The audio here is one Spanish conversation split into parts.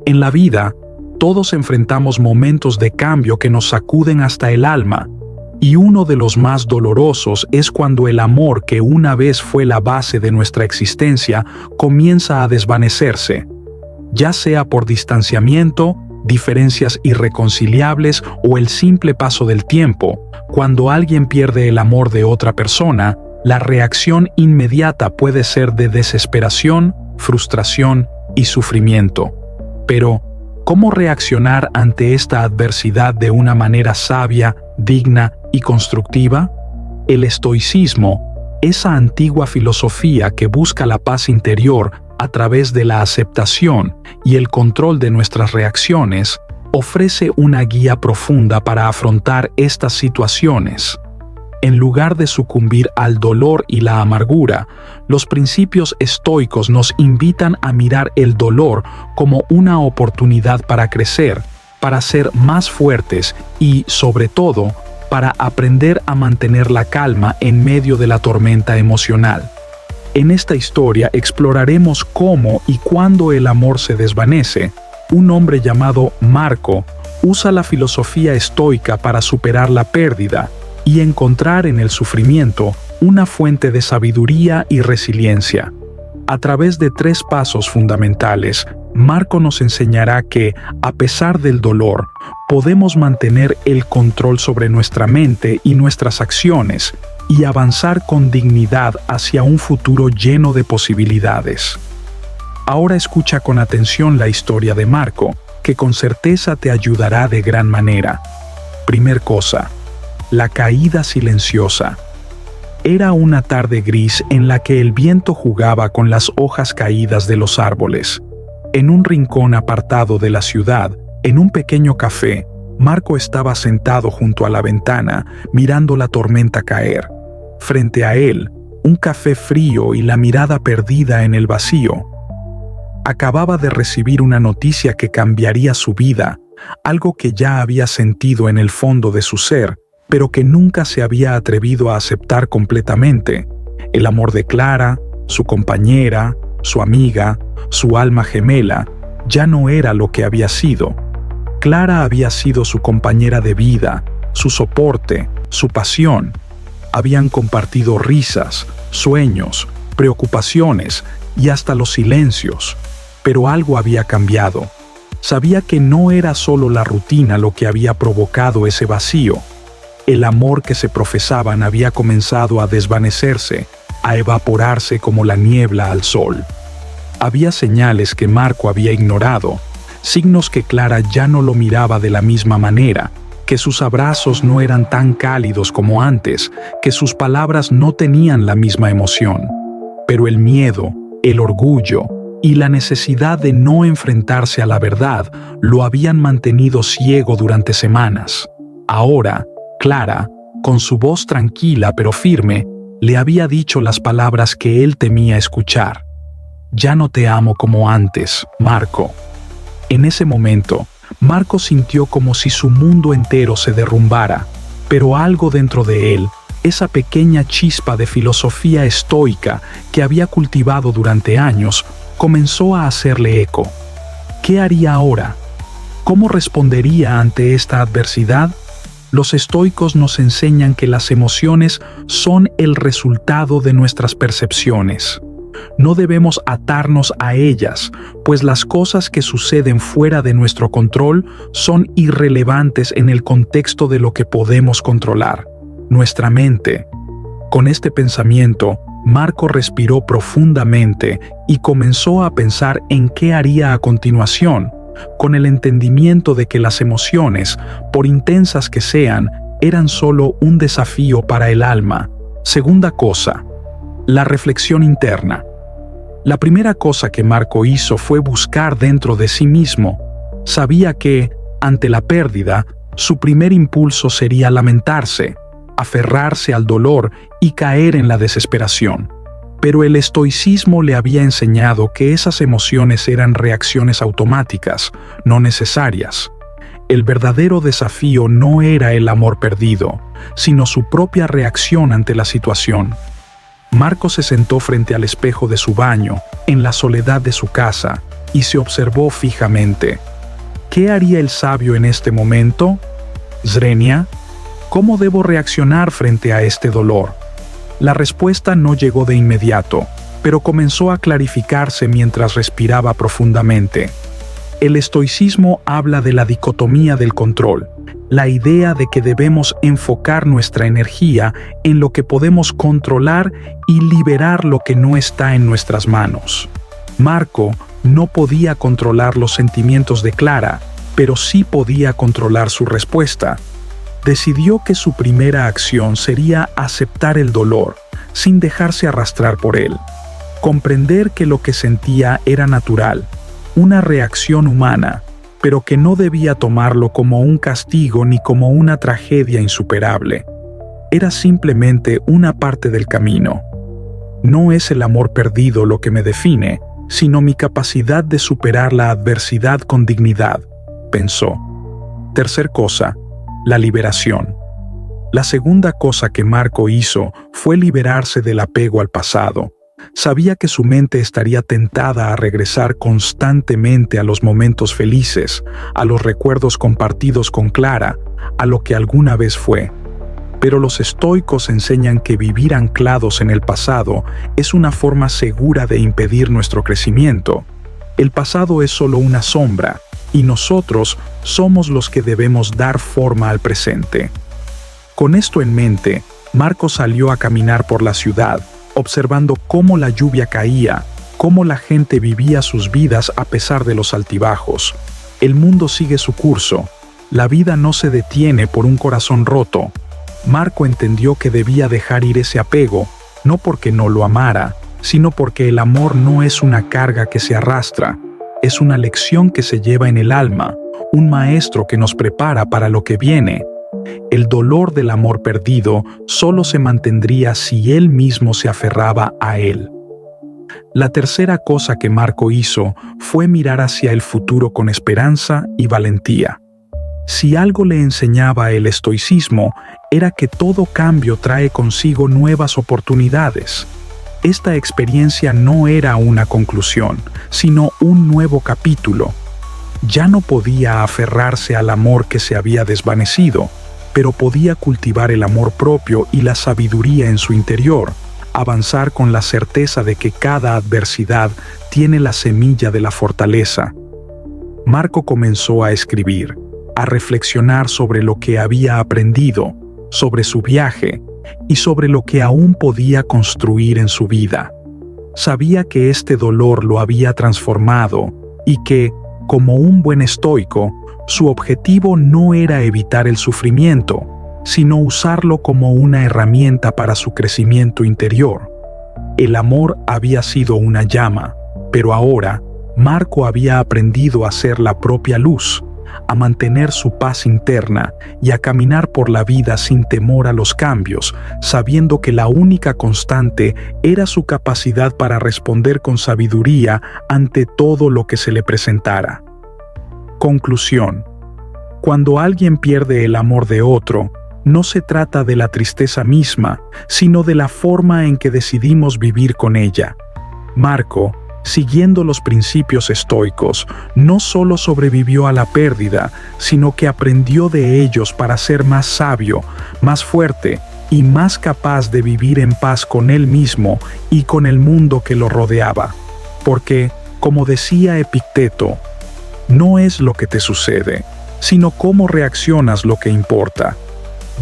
En la vida, todos enfrentamos momentos de cambio que nos sacuden hasta el alma, y uno de los más dolorosos es cuando el amor que una vez fue la base de nuestra existencia comienza a desvanecerse, ya sea por distanciamiento, diferencias irreconciliables o el simple paso del tiempo. Cuando alguien pierde el amor de otra persona, la reacción inmediata puede ser de desesperación, frustración y sufrimiento. Pero, ¿cómo reaccionar ante esta adversidad de una manera sabia, digna y constructiva? El estoicismo, esa antigua filosofía que busca la paz interior a través de la aceptación y el control de nuestras reacciones, ofrece una guía profunda para afrontar estas situaciones. En lugar de sucumbir al dolor y la amargura, los principios estoicos nos invitan a mirar el dolor como una oportunidad para crecer, para ser más fuertes y, sobre todo, para aprender a mantener la calma en medio de la tormenta emocional. En esta historia exploraremos cómo y cuándo el amor se desvanece. Un hombre llamado Marco usa la filosofía estoica para superar la pérdida y encontrar en el sufrimiento una fuente de sabiduría y resiliencia. A través de 3 pasos fundamentales, Marco nos enseñará que, a pesar del dolor, podemos mantener el control sobre nuestra mente y nuestras acciones y avanzar con dignidad hacia un futuro lleno de posibilidades. Ahora escucha con atención la historia de Marco, que con certeza te ayudará de gran manera. Primer cosa, la caída silenciosa. Era una tarde gris en la que el viento jugaba con las hojas caídas de los árboles. En un rincón apartado de la ciudad, en un pequeño café, Marco estaba sentado junto a la ventana, mirando la tormenta caer. Frente a él, un café frío y la mirada perdida en el vacío. Acababa de recibir una noticia que cambiaría su vida, algo que ya había sentido en el fondo de su ser, pero que nunca se había atrevido a aceptar completamente. El amor de Clara, su compañera, su amiga, su alma gemela, ya no era lo que había sido. Clara había sido su compañera de vida, su soporte, su pasión. Habían compartido risas, sueños, preocupaciones y hasta los silencios. Pero algo había cambiado. Sabía que no era solo la rutina lo que había provocado ese vacío. El amor que se profesaban había comenzado a desvanecerse, a evaporarse como la niebla al sol. Había señales que Marco había ignorado, signos que Clara ya no lo miraba de la misma manera, que sus abrazos no eran tan cálidos como antes, que sus palabras no tenían la misma emoción. Pero el miedo, el orgullo y la necesidad de no enfrentarse a la verdad lo habían mantenido ciego durante semanas. Ahora, Clara, con su voz tranquila pero firme, le había dicho las palabras que él temía escuchar. «Ya no te amo como antes, Marco». En ese momento, Marco sintió como si su mundo entero se derrumbara, pero algo dentro de él, esa pequeña chispa de filosofía estoica que había cultivado durante años, comenzó a hacerle eco. ¿Qué haría ahora? ¿Cómo respondería ante esta adversidad? Los estoicos nos enseñan que las emociones son el resultado de nuestras percepciones. No debemos atarnos a ellas, pues las cosas que suceden fuera de nuestro control son irrelevantes en el contexto de lo que podemos controlar, nuestra mente. Con este pensamiento, Marco respiró profundamente y comenzó a pensar en qué haría a continuación, con el entendimiento de que las emociones, por intensas que sean, eran solo un desafío para el alma. Segunda cosa, la reflexión interna. La primera cosa que Marco hizo fue buscar dentro de sí mismo. Sabía que, ante la pérdida, su primer impulso sería lamentarse, aferrarse al dolor y caer en la desesperación. Pero el estoicismo le había enseñado que esas emociones eran reacciones automáticas, no necesarias. El verdadero desafío no era el amor perdido, sino su propia reacción ante la situación. Marco se sentó frente al espejo de su baño, en la soledad de su casa, y se observó fijamente. ¿Qué haría el sabio en este momento? Zrenia, ¿cómo debo reaccionar frente a este dolor? La respuesta no llegó de inmediato, pero comenzó a clarificarse mientras respiraba profundamente. El estoicismo habla de la dicotomía del control, la idea de que debemos enfocar nuestra energía en lo que podemos controlar y liberar lo que no está en nuestras manos. Marco no podía controlar los sentimientos de Clara, pero sí podía controlar su respuesta. Decidió que su primera acción sería aceptar el dolor, sin dejarse arrastrar por él. Comprender que lo que sentía era natural, una reacción humana, pero que no debía tomarlo como un castigo ni como una tragedia insuperable. Era simplemente una parte del camino. No es el amor perdido lo que me define, sino mi capacidad de superar la adversidad con dignidad, pensó. Tercer cosa, la liberación. La segunda cosa que Marco hizo fue liberarse del apego al pasado. Sabía que su mente estaría tentada a regresar constantemente a los momentos felices, a los recuerdos compartidos con Clara, a lo que alguna vez fue. Pero los estoicos enseñan que vivir anclados en el pasado es una forma segura de impedir nuestro crecimiento. El pasado es solo una sombra, y nosotros somos los que debemos dar forma al presente. Con esto en mente, Marco salió a caminar por la ciudad, observando cómo la lluvia caía, cómo la gente vivía sus vidas a pesar de los altibajos. El mundo sigue su curso. La vida no se detiene por un corazón roto. Marco entendió que debía dejar ir ese apego, no porque no lo amara, sino porque el amor no es una carga que se arrastra, es una lección que se lleva en el alma, un maestro que nos prepara para lo que viene. El dolor del amor perdido solo se mantendría si él mismo se aferraba a él. La tercera cosa que Marco hizo fue mirar hacia el futuro con esperanza y valentía. Si algo le enseñaba el estoicismo, era que todo cambio trae consigo nuevas oportunidades. Esta experiencia no era una conclusión, sino un nuevo capítulo. Ya no podía aferrarse al amor que se había desvanecido, pero podía cultivar el amor propio y la sabiduría en su interior, avanzar con la certeza de que cada adversidad tiene la semilla de la fortaleza. Marco comenzó a escribir, a reflexionar sobre lo que había aprendido, sobre su viaje y sobre lo que aún podía construir en su vida. Sabía que este dolor lo había transformado y que, como un buen estoico, su objetivo no era evitar el sufrimiento, sino usarlo como una herramienta para su crecimiento interior. El amor había sido una llama, pero ahora Marco había aprendido a ser la propia luz, a mantener su paz interna y a caminar por la vida sin temor a los cambios, sabiendo que la única constante era su capacidad para responder con sabiduría ante todo lo que se le presentara. Conclusión. Cuando alguien pierde el amor de otro, no se trata de la tristeza misma, sino de la forma en que decidimos vivir con ella. Marco, siguiendo los principios estoicos, no solo sobrevivió a la pérdida, sino que aprendió de ellos para ser más sabio, más fuerte y más capaz de vivir en paz con él mismo y con el mundo que lo rodeaba. Porque, como decía Epicteto, no es lo que te sucede, sino cómo reaccionas lo que importa.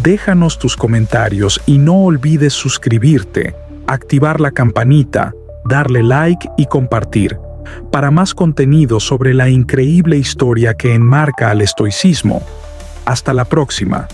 Déjanos tus comentarios y no olvides suscribirte, activar la campanita, darle like y compartir, para más contenido sobre la increíble historia que enmarca al estoicismo. Hasta la próxima.